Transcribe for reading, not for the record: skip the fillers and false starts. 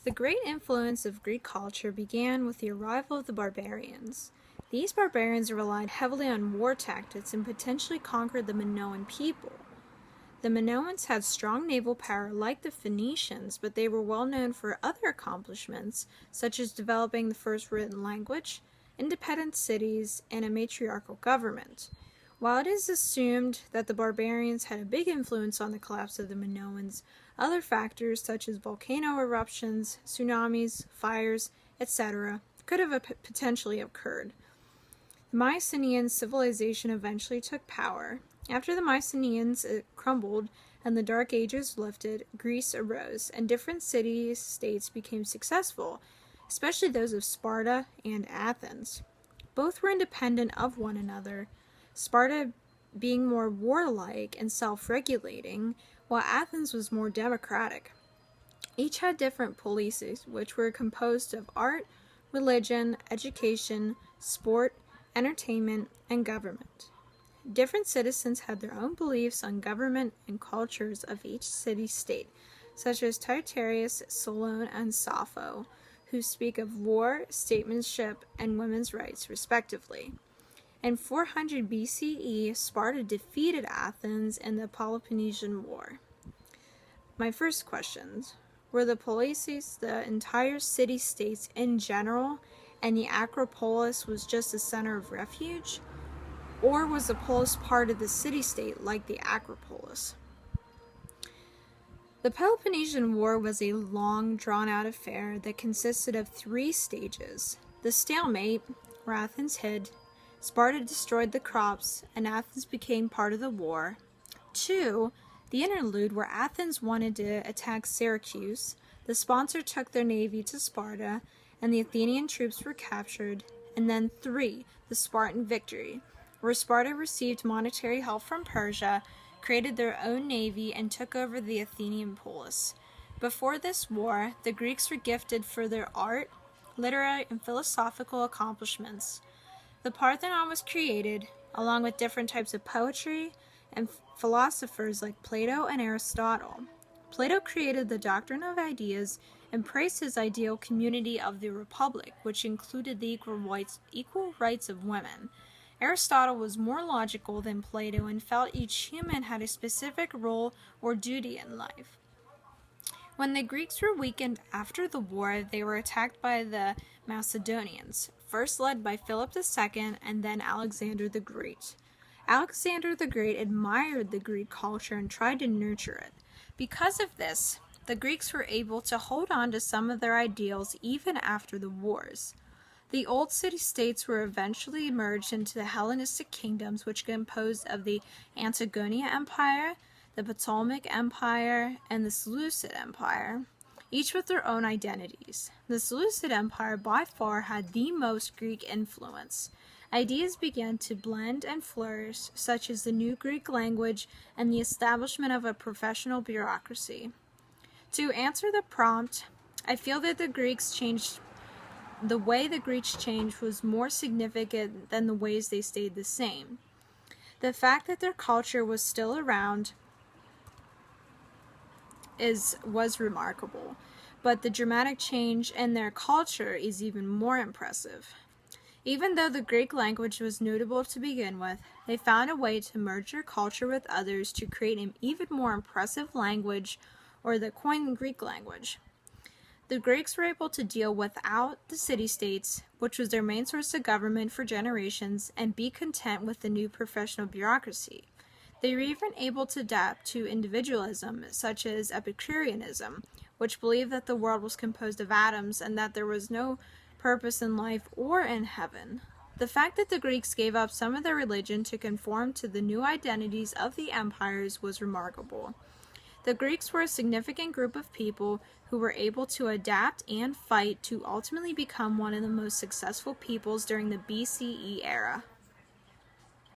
The great influence of Greek culture began with the arrival of the barbarians. These barbarians relied heavily on war tactics and potentially conquered the Minoan people. The Minoans had strong naval power like the Phoenicians, but they were well known for other accomplishments, such as developing the first written language, independent cities, and a matriarchal government. While it is assumed that the barbarians had a big influence on the collapse of the Minoans, other factors such as volcano eruptions, tsunamis, fires, etc., could have potentially occurred. The Mycenaean civilization eventually took power. After the Mycenaeans crumbled and the Dark Ages lifted, Greece arose, and different city-states became successful, especially those of Sparta and Athens. Both were independent of one another, Sparta being more warlike and self-regulating, while Athens was more democratic. Each had different polices, which were composed of art, religion, education, sport, entertainment, and government. Different citizens had their own beliefs on government and cultures of each city-state, such as Titurius, Solon, and Sappho, who speak of war, statesmanship, and women's rights, respectively. In 400 BCE, Sparta defeated Athens in the Peloponnesian War. My first questions: were the polices the entire city-states in general, and the Acropolis was just a center of refuge? Or was the polis part of the city-state like the Acropolis? The Peloponnesian War was a long, drawn-out affair that consisted of 3 stages. The stalemate, where Athens hid, Sparta destroyed the crops, and Athens became part of the war. 2. The interlude, where Athens wanted to attack Syracuse, the sponsor took their navy to Sparta, and the Athenian troops were captured. And then 3. The Spartan victory, where Sparta received monetary help from Persia, created their own navy, and took over the Athenian polis. Before this war, the Greeks were gifted for their art, literary, and philosophical accomplishments. The Parthenon was created, along with different types of poetry and philosophers like Plato and Aristotle. Plato created the doctrine of ideas and praised his ideal community of the Republic, which included the equal rights of women. Aristotle was more logical than Plato and felt each human had a specific role or duty in life. When the Greeks were weakened after the war, they were attacked by the Macedonians, first led by Philip II and then Alexander the Great. Alexander the Great admired the Greek culture and tried to nurture it. Because of this, the Greeks were able to hold on to some of their ideals even after the wars. The old city-states were eventually merged into the Hellenistic kingdoms, which composed of the Antigonia Empire, the Ptolemaic Empire, and the Seleucid Empire, each with their own identities. The Seleucid Empire by far had the most Greek influence. Ideas began to blend and flourish, such as the new Greek language and the establishment of a professional bureaucracy. To answer the prompt, I feel that the way the Greeks changed was more significant than the ways they stayed the same. The fact that their culture was still around was remarkable, but the dramatic change in their culture is even more impressive. Even though the Greek language was notable to begin with, they found a way to merge their culture with others to create an even more impressive language, or the Koine Greek language. The Greeks were able to deal without the city-states, which was their main source of government for generations, and be content with the new professional bureaucracy. They were even able to adapt to individualism, such as Epicureanism, which believed that the world was composed of atoms and that there was no purpose in life or in heaven. The fact that the Greeks gave up some of their religion to conform to the new identities of the empires was remarkable. The Greeks were a significant group of people who were able to adapt and fight to ultimately become one of the most successful peoples during the BCE era.